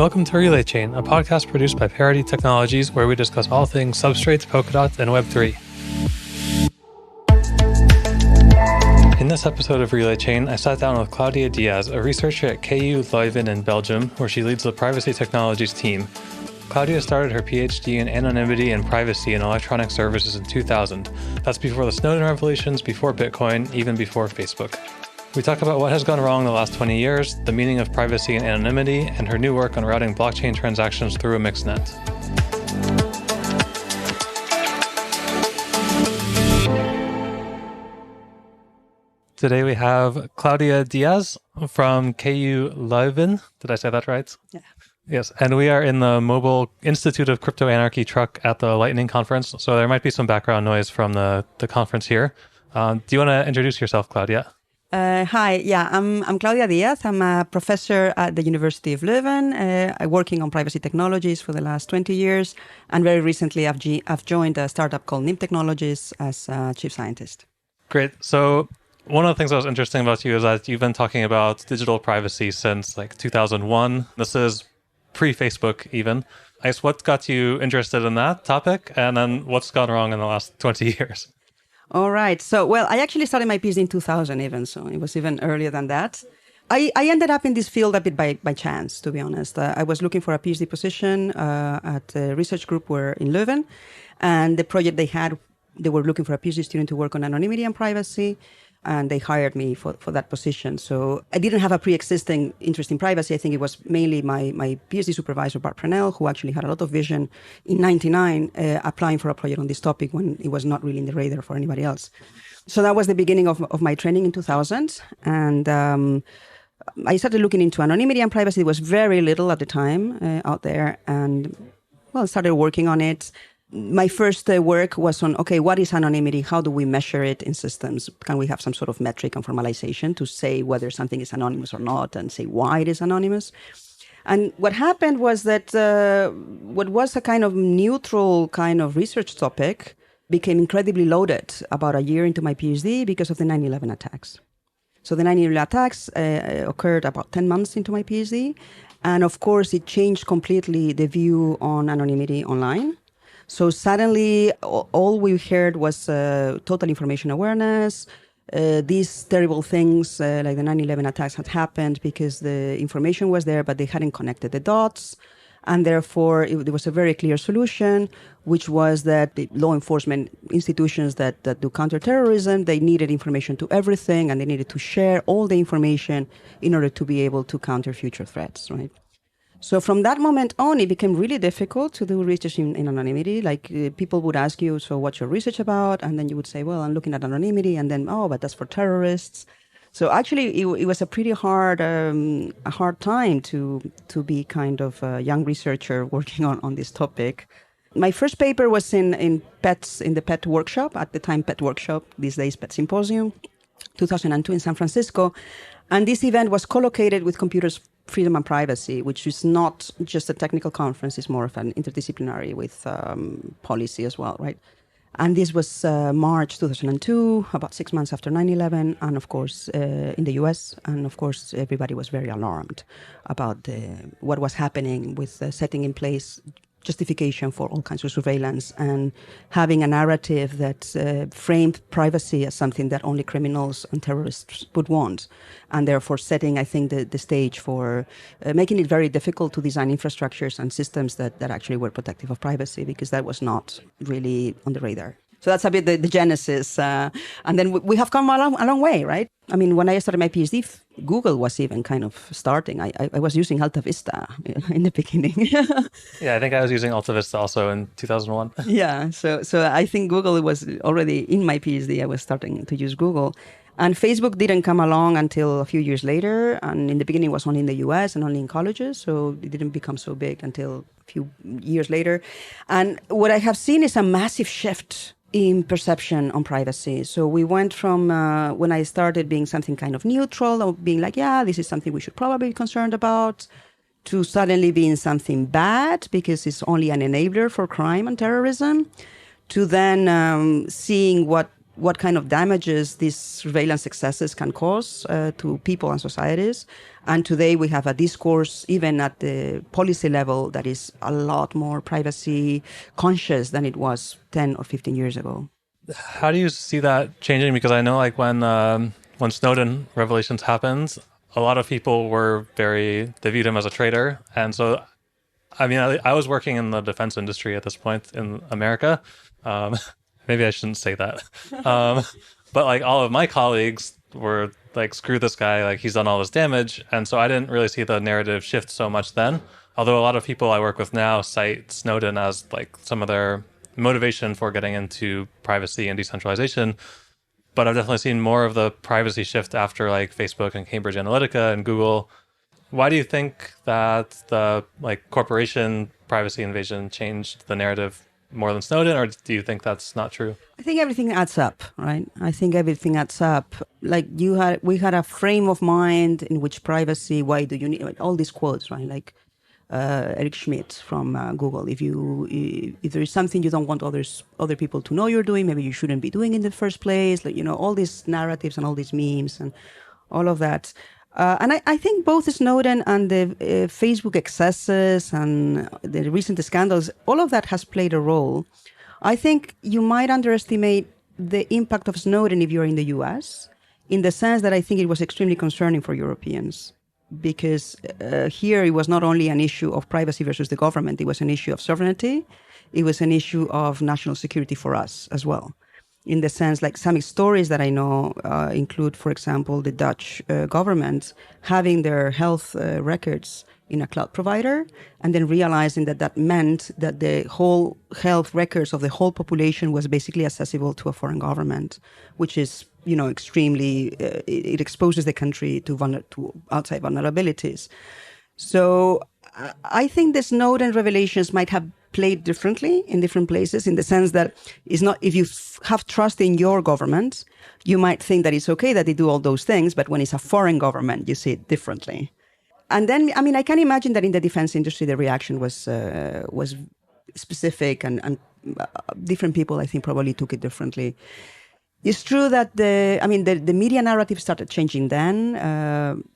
Welcome to Relay Chain, a podcast produced by Parity Technologies where we discuss all things substrates, Polkadot, and Web3. In this episode of Relay Chain, I sat down with Claudia Diaz, a researcher at KU Leuven in Belgium, where she leads the privacy technologies team. Claudia started her PhD in anonymity and privacy in electronic services in 2000. That's before the Snowden revelations, before Bitcoin, even before Facebook. We talk about what has gone wrong in the last 20 years, the meaning of privacy and anonymity, and her new work on routing blockchain transactions through a mixed net. Today we have Claudia Diaz from KU Leuven. Did I say that right? Yeah. Yes, and we are in the Mobile Institute of Crypto Anarchy truck at the Lightning Conference, so there might be some background noise from the conference here. Do you want to introduce yourself, Claudia? Hi, I'm Claudia Diaz. I'm a professor at the University of Leuven. I'm working on privacy technologies for the last 20 years. And very recently, I've joined a startup called NIM Technologies as chief scientist. Great. So one of the things that was interesting about you is that you've been talking about digital privacy since like 2001. This is pre-Facebook even. I guess what got you interested in that topic? And then what's gone wrong in the last 20 years? All right. So, well, I actually started my PhD in 2000 even, so it was even earlier than that. I ended up in this field a bit by chance, to be honest. I was looking for a PhD position at a research group in Leuven, and the project they were looking for a PhD student to work on anonymity and privacy, and they hired me for that position. So I didn't have a pre-existing interest in privacy. I think it was mainly my PhD supervisor, Bart Prenell, who actually had a lot of vision in 1999, applying for a project on this topic when it was not really in the radar for anybody else. So that was the beginning of my training in 2000. And I started looking into anonymity and privacy. There was very little at the time out there. And, well, I started working on it. My first work was on, okay, what is anonymity? How do we measure it in systems? Can we have some sort of metric and formalization to say whether something is anonymous or not and say why it is anonymous? And what happened was that what was a kind of neutral kind of research topic became incredibly loaded about a year into my PhD because of the 9/11 attacks. So the 9/11 attacks occurred about 10 months into my PhD. And of course, it changed completely the view on anonymity online. So suddenly, all we heard was total information awareness. These terrible things like the 9/11 attacks had happened because the information was there, but they hadn't connected the dots. And therefore, there was a very clear solution, which was that the law enforcement institutions that do counterterrorism, they needed information to everything, and they needed to share all the information in order to be able to counter future threats, right? So from that moment on, it became really difficult to do research in anonymity. Like people would ask you, so what's your research about? And then you would say, well, I'm looking at anonymity. And then, oh, but that's for terrorists. So actually, it was a pretty hard time to be kind of a young researcher working on this topic. My first paper was in the PET workshop, at the time PET workshop, these days PET Symposium, 2002 in San Francisco. And this event was co-located with Computers, Freedom and Privacy, which is not just a technical conference, it's more of an interdisciplinary with policy as well, right? And this was March 2002, about 6 months after 9/11, and of course in the US. And of course, everybody was very alarmed about what was happening with setting in place justification for all kinds of surveillance and having a narrative that framed privacy as something that only criminals and terrorists would want. And therefore setting, I think, the stage for making it very difficult to design infrastructures and systems that actually were protective of privacy, because that was not really on the radar. So that's a bit the genesis. And then we have come a long way, right? I mean, when I started my PhD, Google was even kind of starting. I was using Alta Vista in the beginning. Yeah, I think I was using Alta Vista also in 2001. Yeah, so I think Google was already in my PhD. I was starting to use Google. And Facebook didn't come along until a few years later. And in the beginning, it was only in the US and only in colleges. So it didn't become so big until a few years later. And what I have seen is a massive shift in perception on privacy. So we went from when I started being something kind of neutral, or being like, yeah, this is something we should probably be concerned about, to suddenly being something bad because it's only an enabler for crime and terrorism, to then seeing what what kind of damages these surveillance excesses can cause to people and societies. And today we have a discourse, even at the policy level, that is a lot more privacy conscious than it was 10 or 15 years ago. How do you see that changing? Because I know like when Snowden revelations happened, a lot of people they viewed him as a traitor. And so, I mean, I was working in the defense industry at this point in America. Maybe I shouldn't say that. But like all of my colleagues were like, screw this guy, like he's done all this damage. And so I didn't really see the narrative shift so much then. Although a lot of people I work with now cite Snowden as like some of their motivation for getting into privacy and decentralization. But I've definitely seen more of the privacy shift after like Facebook and Cambridge Analytica and Google. Why do you think that the like corporation privacy invasion changed the narrative more than Snowden, or do you think that's not true? I think everything adds up, right? I think everything adds up. Like we had a frame of mind in which privacy, why do you need, like, all these quotes, right? Like Eric Schmidt from Google. If there is something you don't want other people to know you're doing, maybe you shouldn't be doing in the first place. Like, all these narratives and all these memes and all of that. And I think both Snowden and the Facebook excesses and the recent scandals, all of that has played a role. I think you might underestimate the impact of Snowden if you're in the US, in the sense that I think it was extremely concerning for Europeans. Because here it was not only an issue of privacy versus the government, it was an issue of sovereignty. It was an issue of national security for us as well. In the sense, like some stories that I know include, for example, the Dutch government having their health records in a cloud provider, and then realizing that meant that the whole health records of the whole population was basically accessible to a foreign government, which is, extremely, it exposes the country to outside vulnerabilities. So I think the Snowden revelations might have played differently in different places, in the sense that it's not, if you have trust in your government, you might think that it's okay that they do all those things, but when it's a foreign government, you see it differently. And then, I mean, I can imagine that in the defense industry, the reaction was specific, and different people, I think, probably took it differently. It's true that the media narrative started changing then.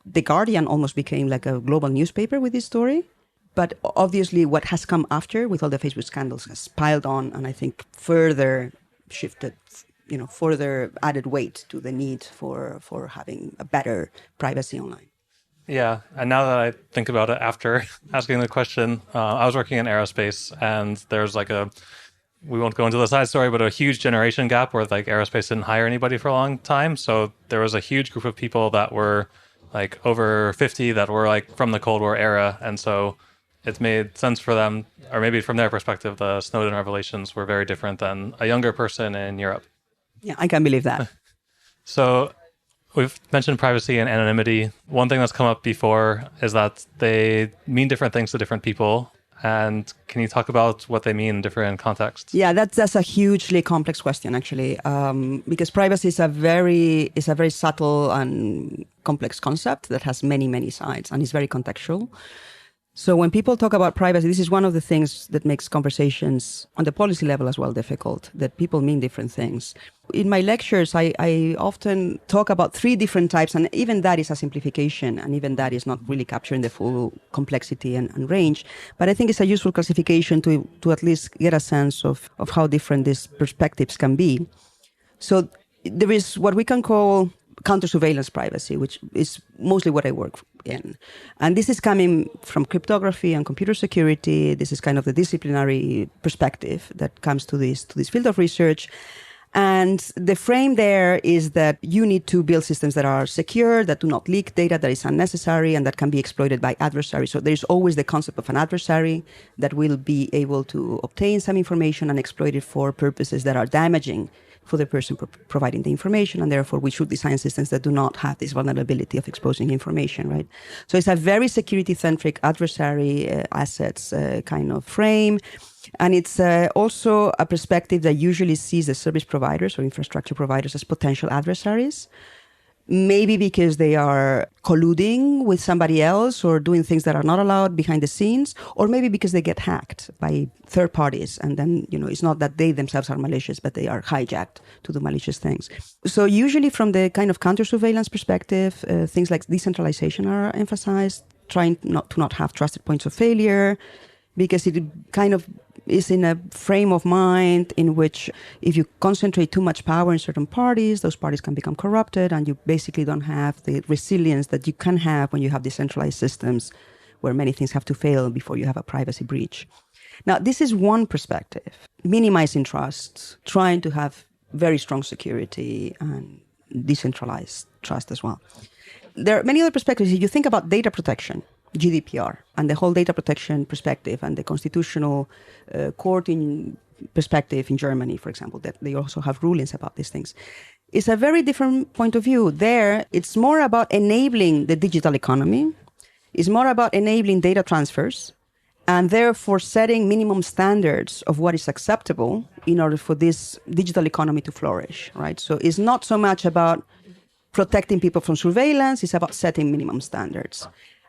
The Guardian almost became like a global newspaper with this story. But obviously what has come after with all the Facebook scandals has piled on, and I think further shifted, further added weight to the need for having a better privacy online. Yeah. And now that I think about it after asking the question, I was working in aerospace, and there's like we won't go into the side story, but a huge generation gap where like aerospace didn't hire anybody for a long time. So there was a huge group of people that were like over 50 that were like from the Cold War era. And so it made sense for them, or maybe from their perspective, the Snowden revelations were very different than a younger person in Europe. Yeah, I can believe that. So we've mentioned privacy and anonymity. One thing that's come up before is that they mean different things to different people. And can you talk about what they mean in different contexts? Yeah, that's a hugely complex question, actually, because privacy is a very subtle and complex concept that has many, many sides, and is very contextual. So when people talk about privacy, this is one of the things that makes conversations on the policy level as well difficult, that people mean different things. In my lectures, I often talk about 3 different types, and even that is a simplification, and even that is not really capturing the full complexity and range. But I think it's a useful classification to at least get a sense of how different these perspectives can be. So there is what we can call counter-surveillance privacy, which is mostly what I work in. And this is coming from cryptography and computer security. This is kind of the disciplinary perspective that comes to this field of research. And the frame there is that you need to build systems that are secure, that do not leak data that is unnecessary, and that can be exploited by adversaries. So there's always the concept of an adversary that will be able to obtain some information and exploit it for purposes that are damaging for the person providing the information, and therefore we should design systems that do not have this vulnerability of exposing information, right? So it's a very security-centric adversary assets kind of frame, and it's also a perspective that usually sees the service providers or infrastructure providers as potential adversaries. maybe because they are colluding with somebody else or doing things that are not allowed behind the scenes, or maybe because they get hacked by third parties. And then, it's not that they themselves are malicious, but they are hijacked to do malicious things. So usually from the kind of counter-surveillance perspective, things like decentralization are emphasized, trying to not have trusted points of failure, because it kind of is in a frame of mind in which if you concentrate too much power in certain parties, those parties can become corrupted, and you basically don't have the resilience that you can have when you have decentralized systems where many things have to fail before you have a privacy breach. Now, this is one perspective, minimizing trust, trying to have very strong security and decentralized trust as well. There are many other perspectives. If you think about data protection, GDPR, and the whole data protection perspective, and the constitutional court in perspective in Germany, for example, that they also have rulings about these things. It's a very different point of view. There, it's more about enabling the digital economy. It's more about enabling data transfers, and therefore setting minimum standards of what is acceptable in order for this digital economy to flourish, right? So it's not so much about protecting people from surveillance, it's about setting minimum standards.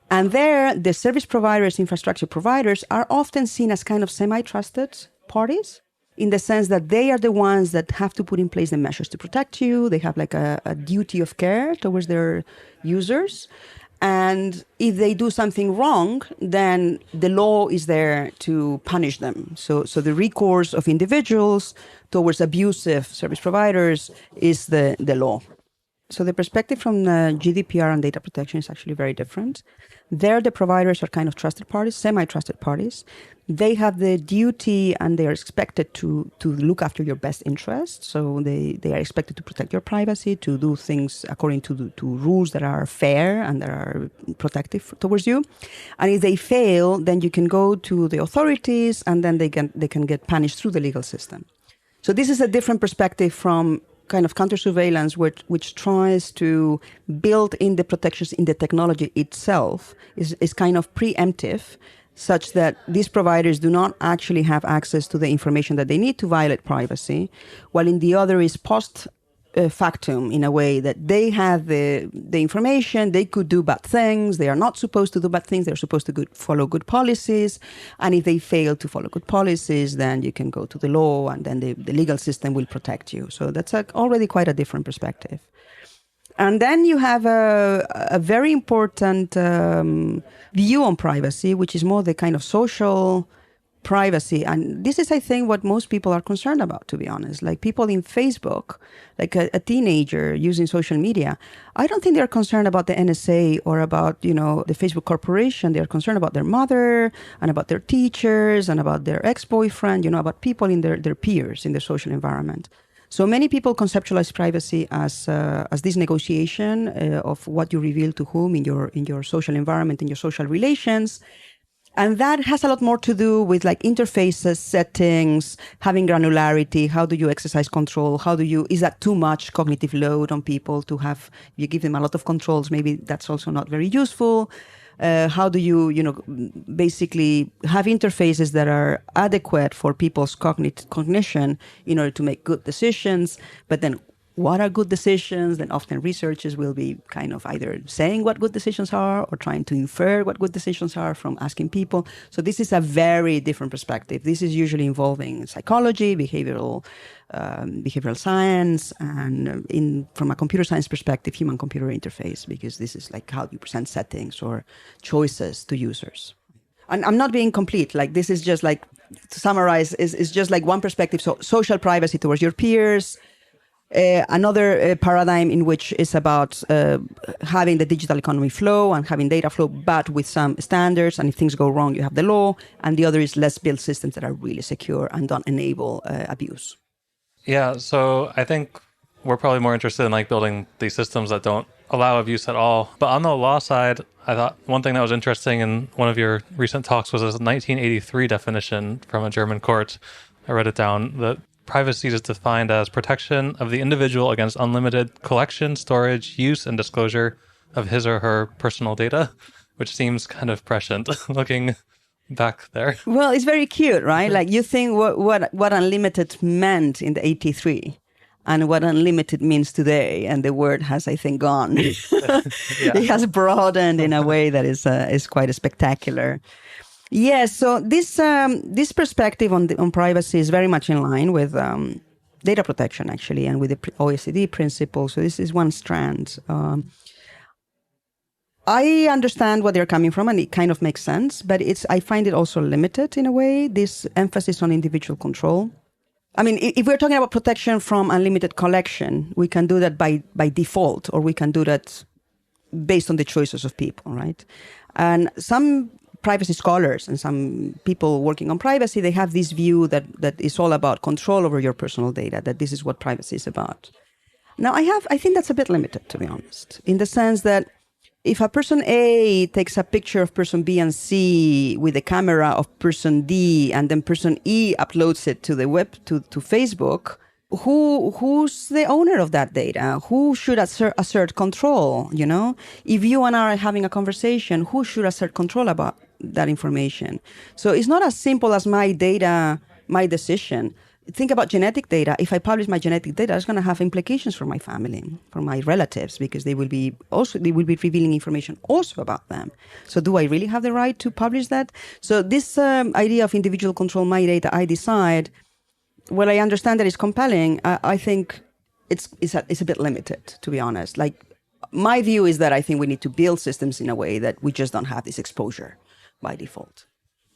And there, the service providers, infrastructure providers are often seen as kind of semi-trusted parties, in the sense that they are the ones that have to put in place the measures to protect you. They have like a duty of care towards their users. And if they do something wrong, then the law is there to punish them. So the recourse of individuals towards abusive service providers is the law. So the perspective from the GDPR and data protection is actually very different. There, the providers are kind of trusted parties, semi-trusted parties. They have the duty and they are expected to look after your best interests. So they are expected to protect your privacy, to do things according to rules that are fair and that are protective towards you. And if they fail, then you can go to the authorities, and then they can get punished through the legal system. So this is a different perspective from kind of counter-surveillance, which tries to build in the protections in the technology itself, is kind of preemptive, such that these providers do not actually have access to the information that they need to violate privacy, while in the other is post factum, in a way that they have the information, they could do bad things, they are not supposed to do bad things, they're supposed to follow good policies, and if they fail to follow good policies, then you can go to the law, and then the legal system will protect you. So that's already quite a different perspective. And then you have a very important view on privacy, which is more the kind of social privacy. And this is, I think, what most people are concerned about, to be honest. Like people in Facebook, like a teenager using social media, I don't think they're concerned about the NSA or about, the Facebook corporation. They're concerned about their mother and about their teachers and about their ex-boyfriend, about people in their peers in their social environment. So many people conceptualize privacy as this negotiation of what you reveal to whom in your social environment, in your social relations. And that has a lot more to do with like interfaces, settings, having granularity. How do you exercise control? Is that too much cognitive load on people to have, you give them a lot of controls, maybe that's also not very useful. How do you, basically have interfaces that are adequate for people's cognition in order to make good decisions? But then what are good decisions? Then often researchers will be kind of either saying what good decisions are or trying to infer what good decisions are from asking people. So this is a very different perspective. This is usually involving psychology, behavioral science, and from a computer science perspective, human-computer interface, because this is like how you present settings or choices to users. And I'm not being complete. Like this is just like, to summarize, is just like one perspective. So social privacy towards your peers. Another paradigm in which is about having the digital economy flow and having data flow, but with some standards. And if things go wrong, you have the law. And the other is let's build systems that are really secure and don't enable abuse. Yeah, so I think we're probably more interested in like building these systems that don't allow abuse at all. But on the law side, I thought one thing that was interesting in one of your recent talks was a 1983 definition from a German court. I read it down. The privacy is defined as protection of the individual against unlimited collection, storage, use, and disclosure of his or her personal data, which seems kind of prescient looking back there. Well, it's very cute, right? Like you think what unlimited meant in the 83. and what unlimited means today. And the word has, I think, gone. It has broadened in a way that is quite spectacular. Yes, so this perspective on privacy is very much in line with data protection, actually, and with the OECD principle. So this is one strand. I understand where they're coming from, and it kind of makes sense, but I find it also limited in a way, this emphasis on individual control. I mean, if we're talking about protection from unlimited collection, we can do that by default, or we can do that based on the choices of people, right? And some privacy scholars and some people working on privacy, they have this view that is all about control over your personal data, that this is what privacy is about. Now, I think that's a bit limited, to be honest, in the sense that if a person A takes a picture of person B and C with the camera of person D, and then person E uploads it to the web, to Facebook, who's the owner of that data? Who should assert control, you know? If you and I are having a conversation, who should assert control about that information? So it's not as simple as my data, my decision. Think about genetic data. If I publish my genetic data, it's going to have implications for my family, for my relatives, because they will be revealing information also about them. So do I really have the right to publish that? So this idea of individual control, my data, I decide, well, I understand that it's compelling. I think it's a bit limited, to be honest. Like, my view is that I think we need to build systems in a way that we just don't have this exposure by default.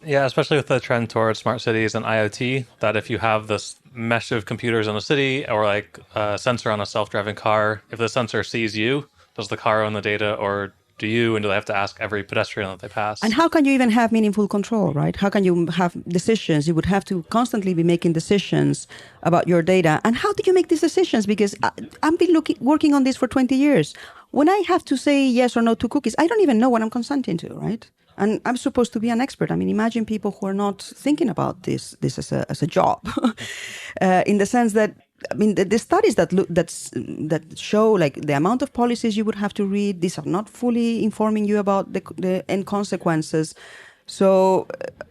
Yeah, especially with the trend towards smart cities and IoT, that if you have this mesh of computers in a city, or like a sensor on a self-driving car, if the sensor sees you, does the car own the data, or do you, and do they have to ask every pedestrian that they pass? And how can you even have meaningful control, right? How can you have decisions? You would have to constantly be making decisions about your data. And how do you make these decisions? Because I've been working on this for 20 years. When I have to say yes or no to cookies, I don't even know what I'm consenting to, right? And I'm supposed to be an expert. I mean, imagine people who are not thinking about this as a job, in the sense that, I mean, the studies that show like the amount of policies you would have to read, these are not fully informing you about the end consequences. So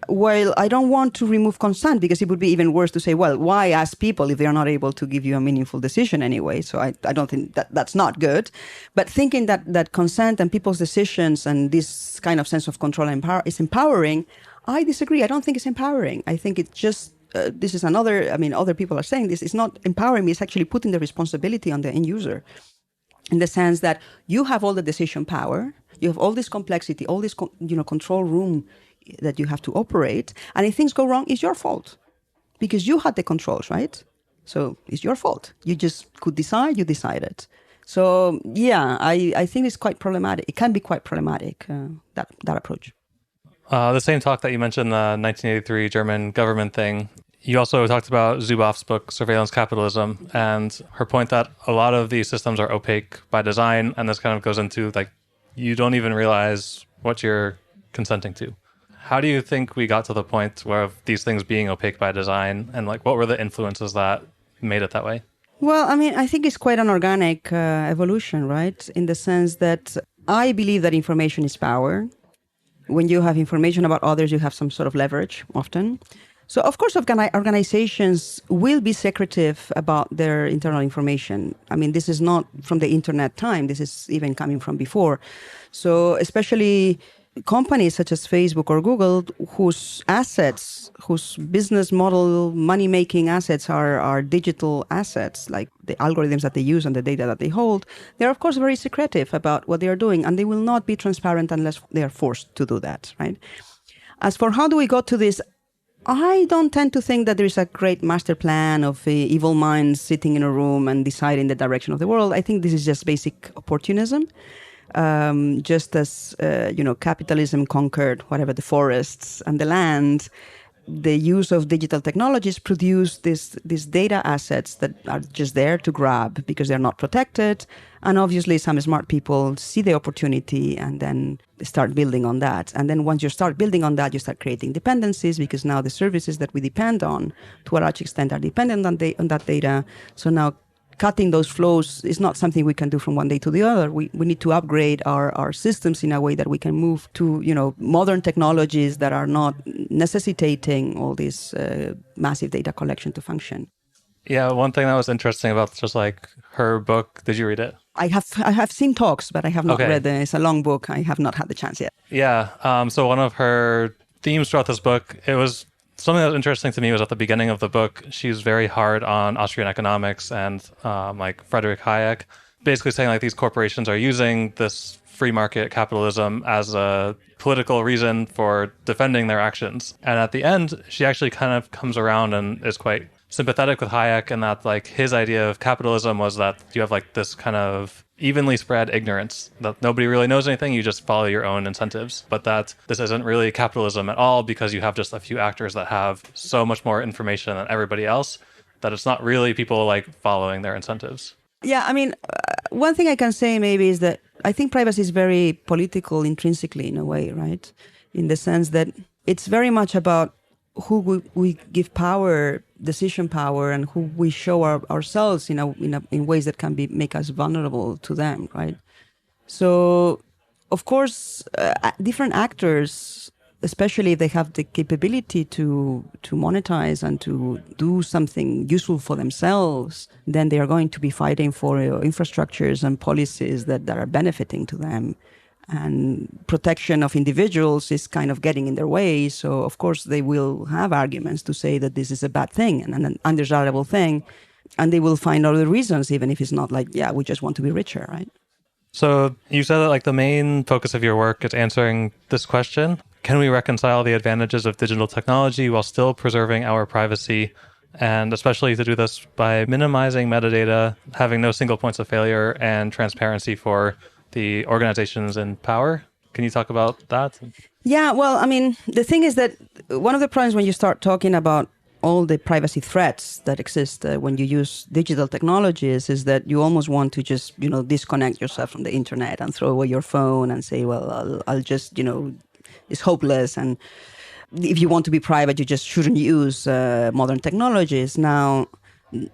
while I don't want to remove consent, because it would be even worse to say, well, why ask people if they are not able to give you a meaningful decision anyway? So I don't think that's not good. But thinking that consent and people's decisions and this kind of sense of control is empowering, I disagree. I don't think it's empowering. I think it's just, this is another, I mean, other people are saying this, it's not empowering me, it's actually putting the responsibility on the end user. In the sense that you have all the decision power, you have all this complexity, all this control room that you have to operate, and if things go wrong, it's your fault because you had the controls, right? So it's your fault. You just could decide, you decided. So yeah, I think it's quite problematic. It can be quite problematic, that approach. The same talk that you mentioned, the 1983 German government thing, you also talked about Zuboff's book, Surveillance Capitalism, and her point that a lot of these systems are opaque by design, and this kind of goes into like, you don't even realize what you're consenting to. How do you think we got to the point where of these things being opaque by design, and like what were the influences that made it that way? Well, I mean, I think it's quite an organic evolution, right? In the sense that I believe that information is power. When you have information about others, you have some sort of leverage often. So, of course, organizations will be secretive about their internal information. I mean, this is not from the internet time. This is even coming from before. So, especially companies such as Facebook or Google, whose assets, whose business model, money-making assets are digital assets, like the algorithms that they use and the data that they hold, they're, of course, very secretive about what they are doing, and they will not be transparent unless they are forced to do that, right? As for how do we got to this, I don't tend to think that there is a great master plan of evil minds sitting in a room and deciding the direction of the world. I think this is just basic opportunism. Just as, capitalism conquered whatever the forests and the land, the use of digital technologies produce these data assets that are just there to grab because they're not protected. And obviously some smart people see the opportunity and then start building on that. And then once you start building on that, you start creating dependencies because now the services that we depend on to a large extent are dependent on that data. So now cutting those flows is not something we can do from one day to the other. We need to upgrade our systems in a way that we can move to, modern technologies that are not necessitating all this massive data collection to function. Yeah, one thing that was interesting about just like her book, did you read it? I have seen talks, but I have not Okay. read it. It's a long book. I have not had the chance yet. Yeah. So one of her themes throughout this book, it was something that was interesting to me was at the beginning of the book, she's very hard on Austrian economics and like Friedrich Hayek, basically saying like these corporations are using this free market capitalism as a political reason for defending their actions. And at the end, she actually kind of comes around and is quite sympathetic with Hayek, and that like his idea of capitalism was that you have like this kind of evenly spread ignorance, that nobody really knows anything, you just follow your own incentives, but that this isn't really capitalism at all because you have just a few actors that have so much more information than everybody else, that it's not really people like following their incentives. Yeah, I mean, one thing I can say maybe is that I think privacy is very political intrinsically in a way, right? In the sense that it's very much about who we give power, decision power, and who we show ourselves in ways that can make us vulnerable to them, right? So, of course, different actors, especially if they have the capability to monetize and to do something useful for themselves, then they are going to be fighting for infrastructures and policies that are benefiting to them. And protection of individuals is kind of getting in their way. So, of course, they will have arguments to say that this is a bad thing and an undesirable thing. And they will find other reasons, even if it's not like, yeah, we just want to be richer, right? So you said that like the main focus of your work is answering this question. Can we reconcile the advantages of digital technology while still preserving our privacy? And especially to do this by minimizing metadata, having no single points of failure, and transparency for the organizations in power. Can you talk about that? Yeah, well, I mean, the thing is that one of the problems when you start talking about all the privacy threats that exist when you use digital technologies is that you almost want to just, disconnect yourself from the internet and throw away your phone and say, well, I'll just, it's hopeless. And if you want to be private, you just shouldn't use modern technologies. Now,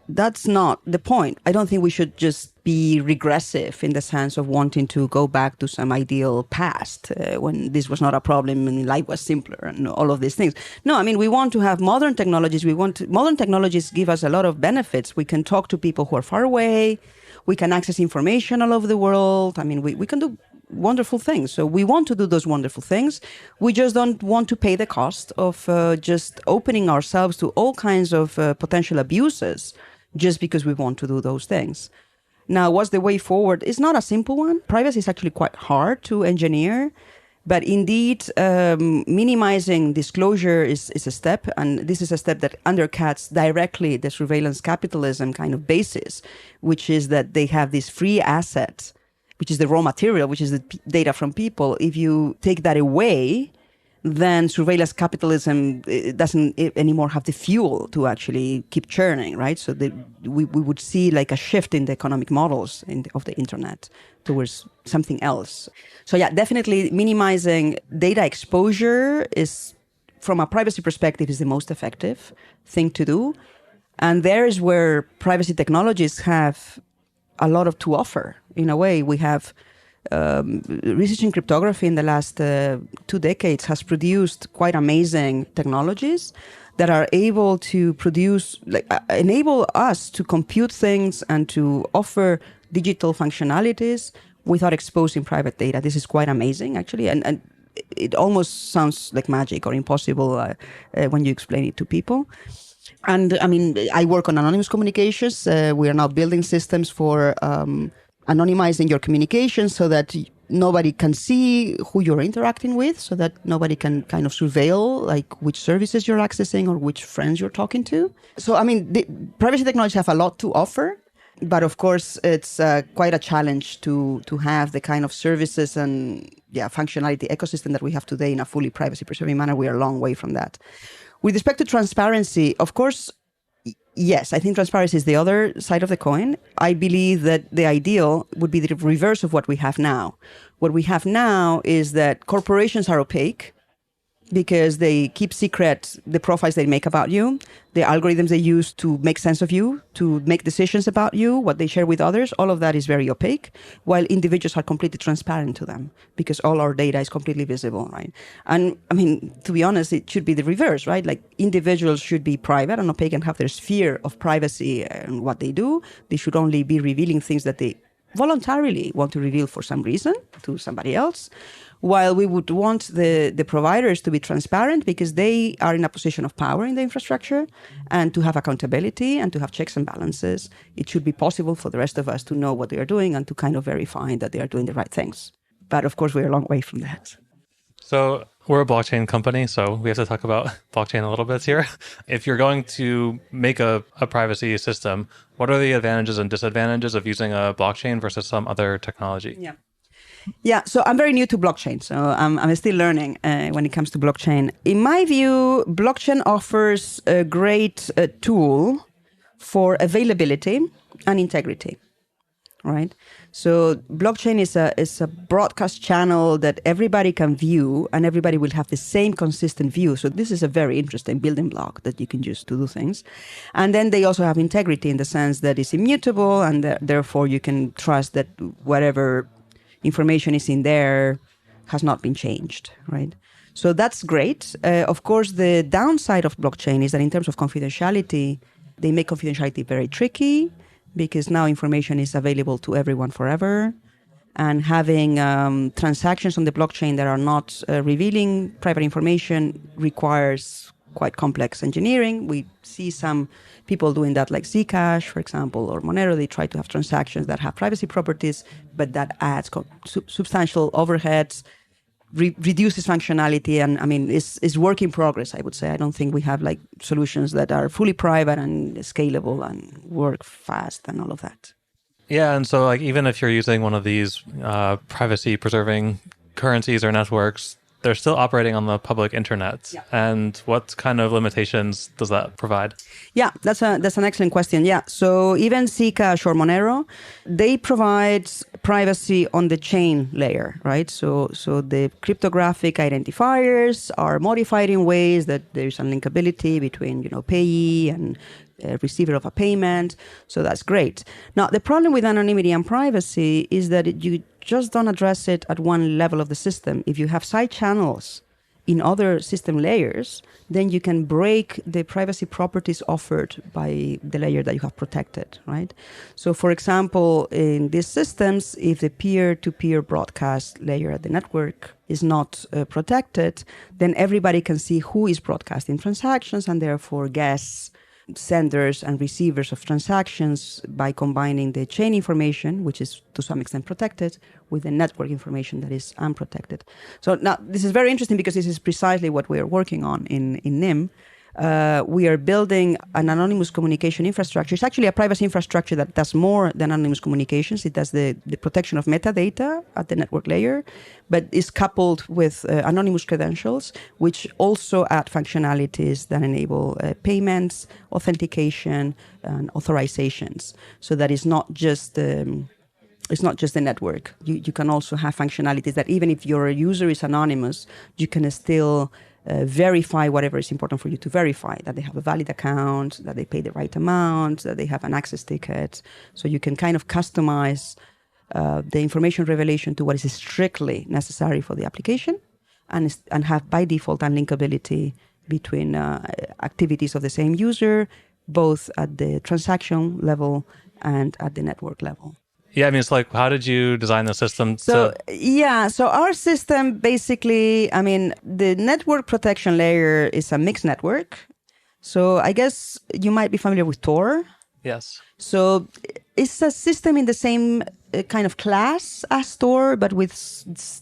that's not the point. I don't think we should just be regressive in the sense of wanting to go back to some ideal past when this was not a problem and life was simpler and all of these things. No, I mean, we want to have modern technologies. Modern technologies give us a lot of benefits. We can talk to people who are far away. We can access information all over the world. I mean, we can do wonderful things. So we want to do those wonderful things. We just don't want to pay the cost of just opening ourselves to all kinds of potential abuses just because we want to do those things. Now, what's the way forward? It's not a simple one. Privacy is actually quite hard to engineer. But indeed, minimizing disclosure is a step. And this is a step that undercuts directly the surveillance capitalism kind of basis, which is that they have this free asset, which is the raw material, which is the data from people. If you take that away, then surveillance capitalism doesn't anymore have the fuel to actually keep churning, right? So we would see like a shift in the economic models of the internet towards something else. So yeah, definitely minimizing data exposure is, from a privacy perspective, is the most effective thing to do. And there is where privacy technologies have a lot to offer. In a way, we have research in cryptography in the last 2 decades has produced quite amazing technologies that are able to produce, enable us to compute things and to offer digital functionalities without exposing private data. This is quite amazing, actually, and it almost sounds like magic or impossible when you explain it to people. And I mean, I work on anonymous communications. We are now building systems for anonymizing your communications so that nobody can see who you're interacting with, so that nobody can kind of surveil like which services you're accessing or which friends you're talking to. So, I mean, the privacy technologies have a lot to offer, but of course, it's quite a challenge to have the kind of services and functionality ecosystem that we have today in a fully privacy-preserving manner. We are a long way from that. With respect to transparency, of course, yes, I think transparency is the other side of the coin. I believe that the ideal would be the reverse of what we have now. What we have now is that corporations are opaque. because they keep secret the profiles they make about you, the algorithms they use to make sense of you, to make decisions about you, what they share with others. All of that is very opaque, while individuals are completely transparent to them because all our data is completely visible, right? And I mean, to be honest, it should be the reverse, right? Like individuals should be private and opaque and have their sphere of privacy and what they do. They should only be revealing things that they voluntarily want to reveal for some reason to somebody else, while we would want the providers to be transparent because they are in a position of power in the infrastructure and to have accountability and to have checks and balances. It should be possible for the rest of us to know what they are doing and to kind of verify that they are doing the right things. But of course, we're a long way from that. So we're a blockchain company, so we have to talk about blockchain a little bit here. If you're going to make a privacy system, what are the advantages and disadvantages of using a blockchain versus some other technology? Yeah, so I'm very new to blockchain, so I'm still learning when it comes to blockchain. In my view, blockchain offers a great tool for availability and integrity, right? So blockchain is a broadcast channel that everybody can view and everybody will have the same consistent view. So this is a very interesting building block that you can use to do things. And then they also have integrity in the sense that it's immutable and therefore you can trust that whatever information is in there has not been changed, right? So that's great. Of course, the downside of blockchain is that in terms of confidentiality, they make confidentiality very tricky because now information is available to everyone forever. And having transactions on the blockchain that are not revealing private information requires quite complex engineering. We see some people doing that like Zcash, for example, or Monero. They try to have transactions that have privacy properties, but that adds substantial overheads, reduces functionality. And I mean, it's work in progress, I would say. I don't think we have like solutions that are fully private and scalable and work fast and all of that. Yeah, and so like even if you're using one of these privacy preserving currencies or networks, they're still operating on the public internet. Yeah. And what kind of limitations does that provide? Yeah, that's an excellent question. Yeah, so even Zcash or Monero, they provide privacy on the chain layer, right? So the cryptographic identifiers are modified in ways that there's unlinkability between, payee and receiver of a payment. So that's great. Now, the problem with anonymity and privacy is that you just don't address it at one level of the system. If you have side channels in other system layers, then you can break the privacy properties offered by the layer that you have protected, right? So for example, in these systems, if the peer-to-peer broadcast layer at the network is not protected, then everybody can see who is broadcasting transactions and therefore guess senders and receivers of transactions by combining the chain information, which is to some extent protected, with the network information that is unprotected. So now this is very interesting because this is precisely what we are working on in NIM. We are building an anonymous communication infrastructure. It's actually a privacy infrastructure that does more than anonymous communications. It does the protection of metadata at the network layer, but is coupled with anonymous credentials, which also add functionalities that enable payments, authentication, and authorizations. So that is not just it's not just the network. You can also have functionalities that even if your user is anonymous, you can still verify whatever is important for you to verify, that they have a valid account, that they pay the right amount, that they have an access ticket. So you can kind of customize the information revelation to what is strictly necessary for the application and have by default unlinkability between activities of the same user, both at the transaction level and at the network level. Yeah, I mean, it's like, how did you design the system? So our system basically, I mean, the network protection layer is a mixed network. So I guess you might be familiar with Tor. Yes. So it's a system in the same kind of class as Tor, but with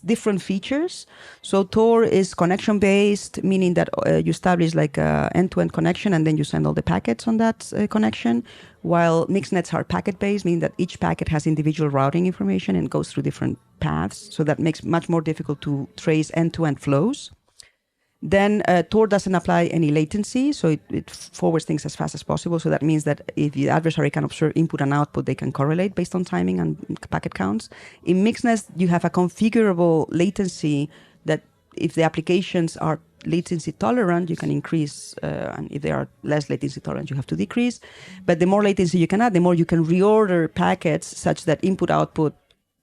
different features. So Tor is connection-based, meaning that you establish like an end-to-end connection and then you send all the packets on that connection, while mixednets are packet-based, meaning that each packet has individual routing information and goes through different paths. So that makes it much more difficult to trace end-to-end flows. Then Tor doesn't apply any latency, so it forwards things as fast as possible. So that means that if the adversary can observe input and output, they can correlate based on timing and packet counts. In mixedness, you have a configurable latency that if the applications are latency tolerant, you can increase, and if they are less latency tolerant, you have to decrease. But the more latency you can add, the more you can reorder packets such that input-output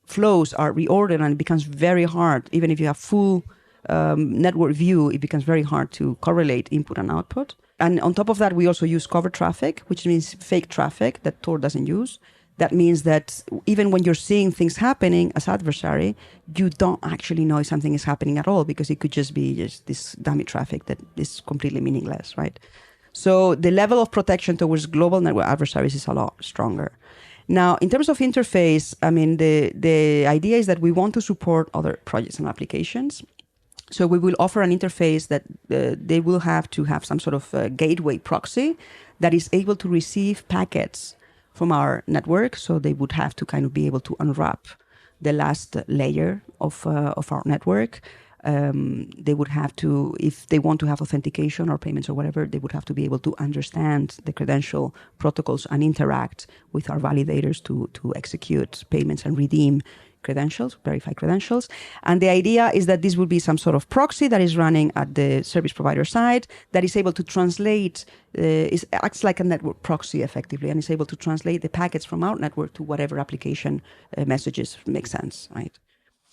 flows are reordered, and it becomes very hard. Even if you have full network view, it becomes very hard to correlate input and output. And on top of that, we also use cover traffic, which means fake traffic that Tor doesn't use. That means that even when you're seeing things happening as adversary, you don't actually know if something is happening at all, because it could just be just this dummy traffic that is completely meaningless, right? So the level of protection towards global network adversaries is a lot stronger. Now, in terms of interface, I mean, the idea is that we want to support other projects and applications. So we will offer an interface that they will have to have some sort of gateway proxy that is able to receive packets from our network. So they would have to kind of be able to unwrap the last layer of our network. They would have to, if they want to have authentication or payments or whatever, they would have to be able to understand the credential protocols and interact with our validators to execute payments and redeem credentials, verify credentials. And the idea is that this will be some sort of proxy that is running at the service provider side that is able to translate, acts like a network proxy effectively, and is able to translate the packets from our network to whatever application messages make sense, right?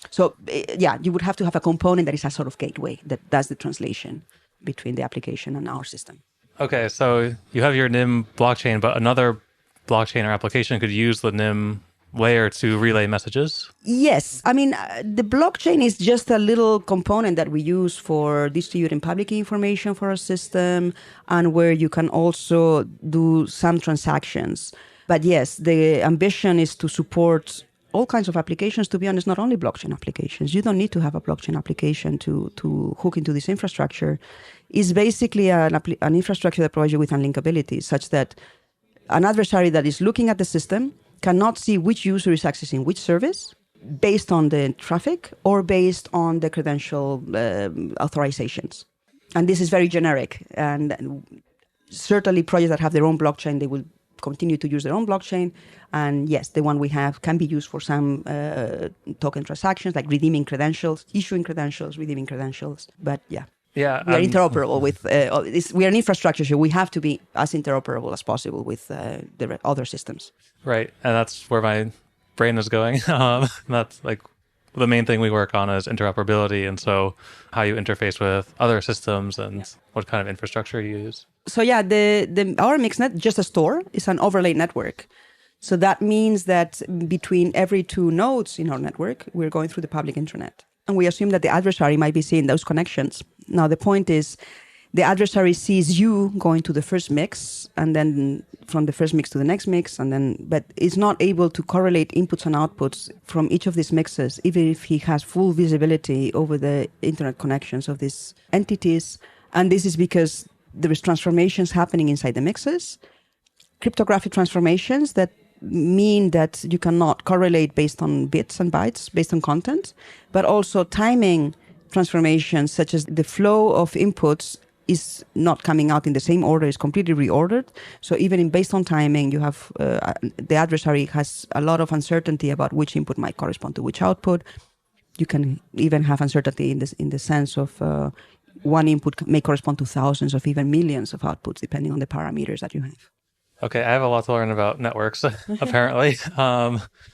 So yeah, you would have to have a component that is a sort of gateway that does the translation between the application and our system. Okay, so you have your NIM blockchain, but another blockchain or application could use the NIM layer to relay messages? Yes. I mean, the blockchain is just a little component that we use for distributing public information for our system, and where you can also do some transactions. But yes, the ambition is to support all kinds of applications, to be honest, not only blockchain applications. You don't need to have a blockchain application to hook into this infrastructure. It's basically an infrastructure that provides you with unlinkability, such that an adversary that is looking at the system cannot see which user is accessing which service based on the traffic or based on the credential authorizations. And this is very generic. And certainly projects that have their own blockchain, they will continue to use their own blockchain. And yes, the one we have can be used for some token transactions, like redeeming credentials, issuing credentials, redeeming credentials. But yeah. Yeah, we are interoperable with we are an infrastructure, so we have to be as interoperable as possible with the other systems. Right, and that's where my brain is going. That's like the main thing we work on is interoperability, and so how you interface with other systems and what kind of infrastructure you use. So yeah, our mixnet, just a store, is an overlay network. So that means that between every two nodes in our network, we're going through the public internet. And we assume that the adversary might be seeing those connections. Now, the point is, the adversary sees you going to the first mix, and then from the first mix to the next mix, but is not able to correlate inputs and outputs from each of these mixes, even if he has full visibility over the internet connections of these entities. And this is because there is transformations happening inside the mixes, cryptographic transformations that mean that you cannot correlate based on bits and bytes, based on content, but also timing transformations, such as the flow of inputs is not coming out in the same order, is completely reordered. So even based on timing, you have the adversary has a lot of uncertainty about which input might correspond to which output. You can even have uncertainty in the sense of one input may correspond to thousands of even millions of outputs, depending on the parameters that you have. Okay, I have a lot to learn about networks, apparently.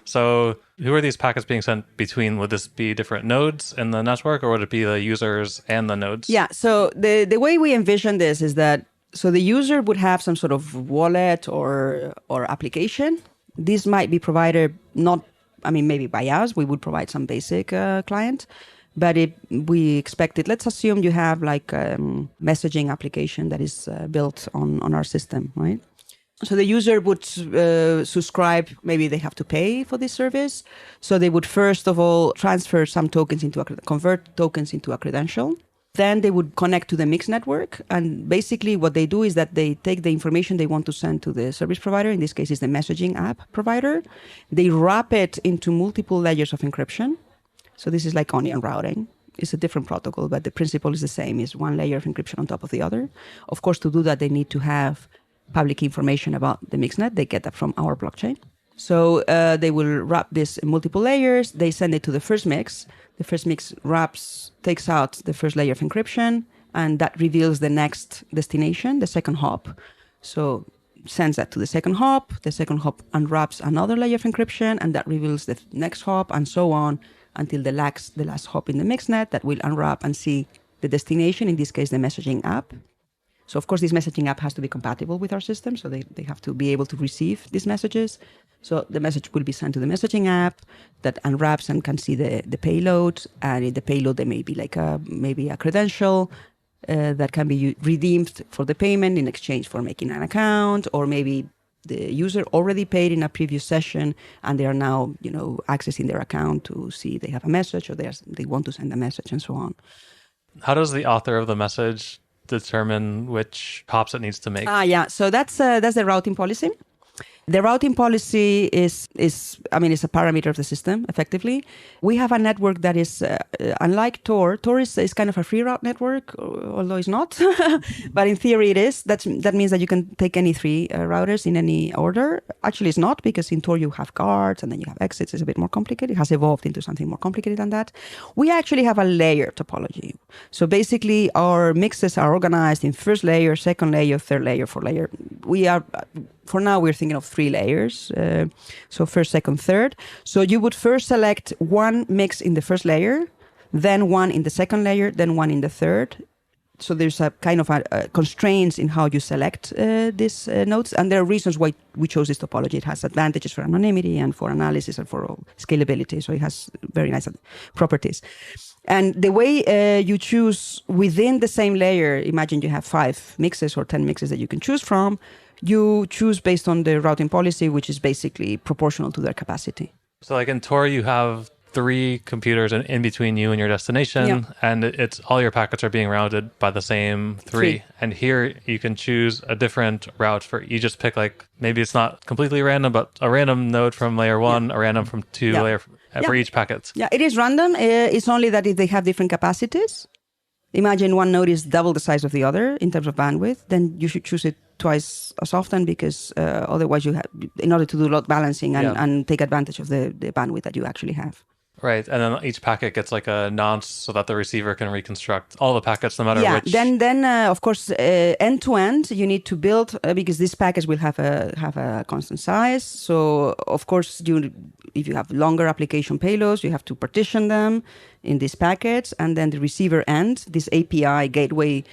So who are these packets being sent between? Would this be different nodes in the network, or would it be the users and the nodes? Yeah, so the way we envision this is that, so the user would have some sort of wallet or application. This might be provided maybe by us. We would provide some basic client. But we expect it, let's assume you have like a messaging application that is built on our system, right? So the user would subscribe, maybe they have to pay for this service. So they would first of all transfer some tokens convert tokens into a credential. Then they would connect to the mixed network. And basically what they do is that they take the information they want to send to the service provider. In this case, is the messaging app provider. They wrap it into multiple layers of encryption. So this is like onion routing. It's a different protocol, but the principle is the same. It's one layer of encryption on top of the other. Of course, to do that, they need to have public information about the mixnet. They get that from our blockchain. So they will wrap this in multiple layers. They send it to the first mix. The first mix takes out the first layer of encryption, and that reveals the next destination, the second hop. So sends that to the second hop unwraps another layer of encryption, and that reveals the next hop, and so on until the last hop in the mixnet that will unwrap and see the destination, in this case the messaging app. So of course this messaging app has to be compatible with our system, so they have to be able to receive these messages. So the message will be sent to the messaging app that unwraps and can see the payload, and in the payload there may be like maybe a credential that can be redeemed for the payment in exchange for making an account, or maybe the user already paid in a previous session and they are now, accessing their account to see they have a message, or they want to send a message, and so on. How does the author of the message determine which hops it needs to make? So that's the routing policy. The routing policy is it's a parameter of the system, effectively. We have a network that is, unlike Tor. Tor is kind of a free route network, although it's not. But in theory it is. That means that you can take any three routers in any order. Actually, it's not, because in Tor you have guards and then you have exits. It's a bit more complicated. It has evolved into something more complicated than that. We actually have a layer topology. So basically our mixes are organized in first layer, second layer, third layer, fourth layer. For now, we're thinking of 3 layers. So first, second, third. So you would first select one mix in the first layer, then one in the second layer, then one in the third. So there's a kind of constraints in how you select these nodes. And there are reasons why we chose this topology. It has advantages for anonymity and for analysis and for scalability. So it has very nice properties. And the way you choose within the same layer, imagine you have 5 mixes or 10 mixes that you can choose from. You choose based on the routing policy, which is basically proportional to their capacity. So like in Tor, you have 3 computers in between you and your destination, and it's all your packets are being routed by the same 3. And here you can choose a different route you just pick, like, maybe it's not completely random, but a random node from layer 1, a random from 2 layer for each packet. Yeah, it is random. It's only that if they have different capacities. Imagine one node is double the size of the other in terms of bandwidth, then you should choose it twice as often, because otherwise you have, in order to do load balancing and take advantage of the bandwidth that you actually have. Right, and then each packet gets like a nonce so that the receiver can reconstruct all the packets no matter which. Then of course, end to end, you need to build, because these packets will have a constant size. So of course, if you have longer application payloads, you have to partition them in these packets, and then the receiver end, this API gateway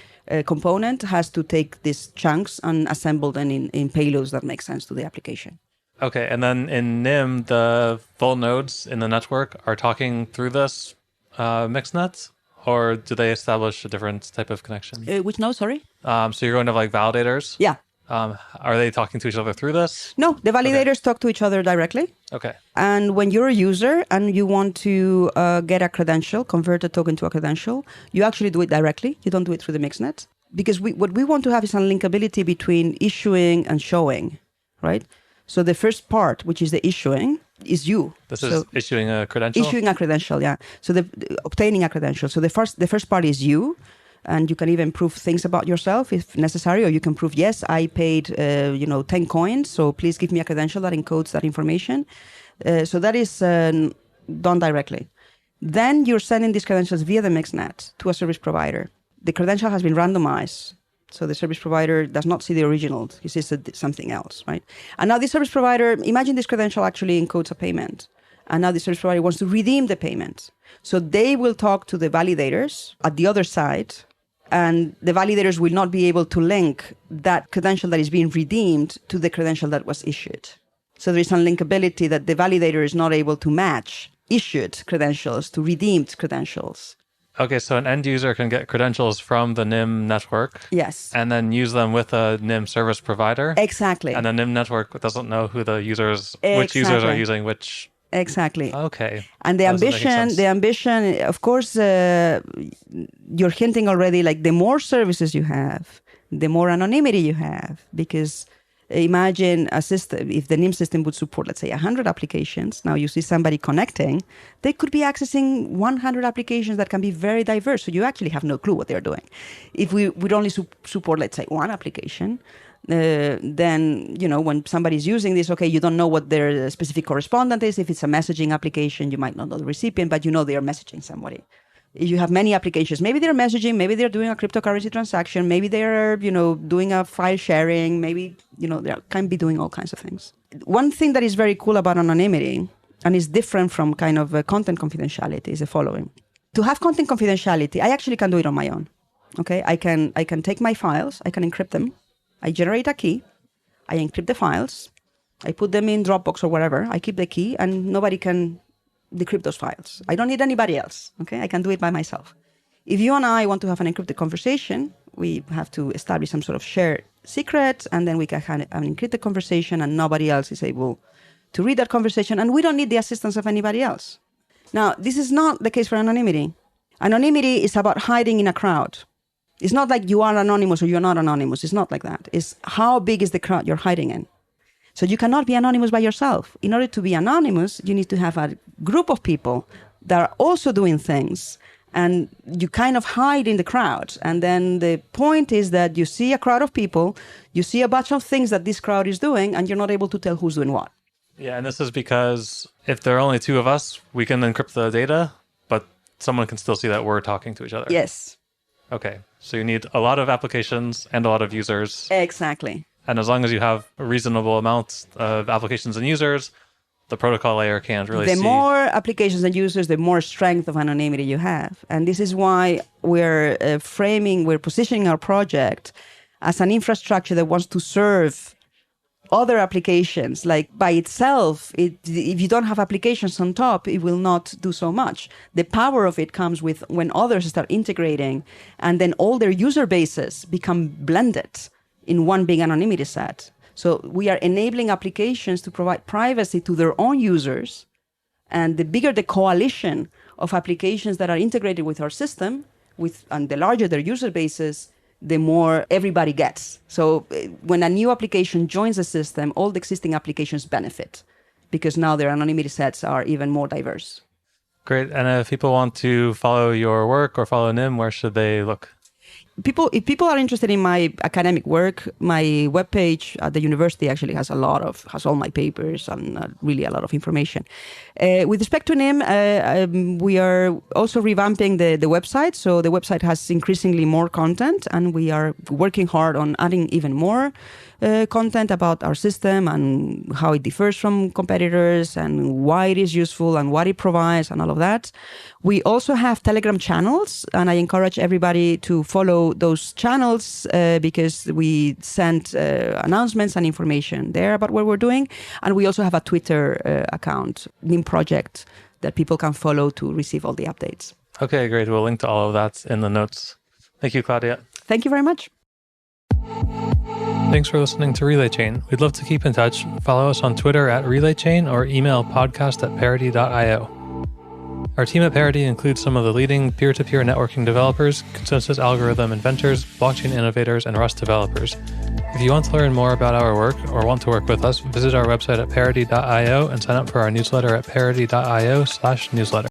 component, has to take these chunks and assemble them in payloads that make sense to the application. Okay, and then in NIM, the full nodes in the network are talking through this mixnet, or do they establish a different type of connection? Which node, sorry? So you're going to like validators? Yeah. Are they talking to each other through this? No, the validators talk to each other directly. Okay. And when you're a user and you want to get a credential, convert a token to a credential, you actually do it directly. You don't do it through the mixnet. Because what we want to have is unlinkability between issuing and showing, right? So the first part, which is the issuing, is you. This is issuing a credential? Issuing a credential, yeah. So obtaining a credential. So the first part is you, and you can even prove things about yourself if necessary, or you can prove, yes, I paid 10 coins, so please give me a credential that encodes that information. So that is done directly. Then you're sending these credentials via the mixnet to a service provider. The credential has been randomized. So the service provider does not see the original. He sees something else, right? And now the service provider, imagine this credential actually encodes a payment. And now the service provider wants to redeem the payment. So they will talk to the validators at the other side, and the validators will not be able to link that credential that is being redeemed to the credential that was issued. So there is unlinkability that the validator is not able to match issued credentials to redeemed credentials. Okay, so an end user can get credentials from the NIM network. Yes. And then use them with a NIM service provider. Exactly. And the NIM network doesn't know who the users, which users are using which. Exactly. Okay. And the ambition, of course, you're hinting already, like the more services you have, the more anonymity you have, because imagine a system, if the NIM system would support, let's say, 100 applications. Now you see somebody connecting, they could be accessing 100 applications that can be very diverse. So you actually have no clue what they're doing. If we would only support, let's say, one application, then, when somebody's using this, okay, you don't know what their specific correspondent is. If it's a messaging application, you might not know the recipient, but you know they are messaging somebody. You have many applications. Maybe they're messaging, maybe they're doing a cryptocurrency transaction, maybe they're, doing a file sharing, maybe, they can be doing all kinds of things. One thing that is very cool about anonymity and is different from kind of content confidentiality is the following. To have content confidentiality, I actually can do it on my own. Okay, I can take my files, I can encrypt them, I generate a key, I encrypt the files, I put them in Dropbox or whatever, I keep the key, and nobody can decrypt those files. I don't need anybody else. Okay, I can do it by myself. If you and I want to have an encrypted conversation, we have to establish some sort of shared secret, and then we can have an encrypted conversation, and nobody else is able to read that conversation, and we don't need the assistance of anybody else. Now, this is not the case for anonymity. Anonymity is about hiding in a crowd. It's not like you are anonymous or you're not anonymous. It's not like that. It's how big is the crowd you're hiding in. So you cannot be anonymous by yourself. In order to be anonymous, you need to have a group of people that are also doing things, and you kind of hide in the crowd. And then the point is that you see a crowd of people, you see a bunch of things that this crowd is doing, and you're not able to tell who's doing what. Yeah, and this is because if there are only two of us, we can encrypt the data, but someone can still see that we're talking to each other. Yes. Okay, so you need a lot of applications and a lot of users. Exactly. And as long as you have a reasonable amount of applications and users, the protocol layer can't really see. The more applications and users, the more strength of anonymity you have. And this is why we're positioning our project as an infrastructure that wants to serve other applications. Like by itself, if you don't have applications on top, it will not do so much. The power of it comes with when others start integrating, and then all their user bases become blended in one big anonymity set. So we are enabling applications to provide privacy to their own users. And the bigger the coalition of applications that are integrated with our system, and the larger their user bases, the more everybody gets. So when a new application joins the system, all the existing applications benefit because now their anonymity sets are even more diverse. Great. And if people want to follow your work or follow NIM, where should they look? If people are interested in my academic work, my webpage at the university actually has all my papers and really a lot of information. With respect to NIM, we are also revamping the website. So the website has increasingly more content, and we are working hard on adding even more content about our system and how it differs from competitors and why it is useful and what it provides and all of that. We also have Telegram channels, and I encourage everybody to follow those channels because we send announcements and information there about what we're doing. And we also have a Twitter account, NIM Project, that people can follow to receive all the updates. Okay, great. We'll link to all of that in the notes. Thank you, Claudia. Thank you very much. Thanks for listening to Relay Chain. We'd love to keep in touch. Follow us on Twitter at RelayChain or email podcast@parity.io. Our team at Parity includes some of the leading peer-to-peer networking developers, consensus algorithm inventors, blockchain innovators, and Rust developers. If you want to learn more about our work or want to work with us, visit our website at parity.io and sign up for our newsletter at parity.io/newsletter.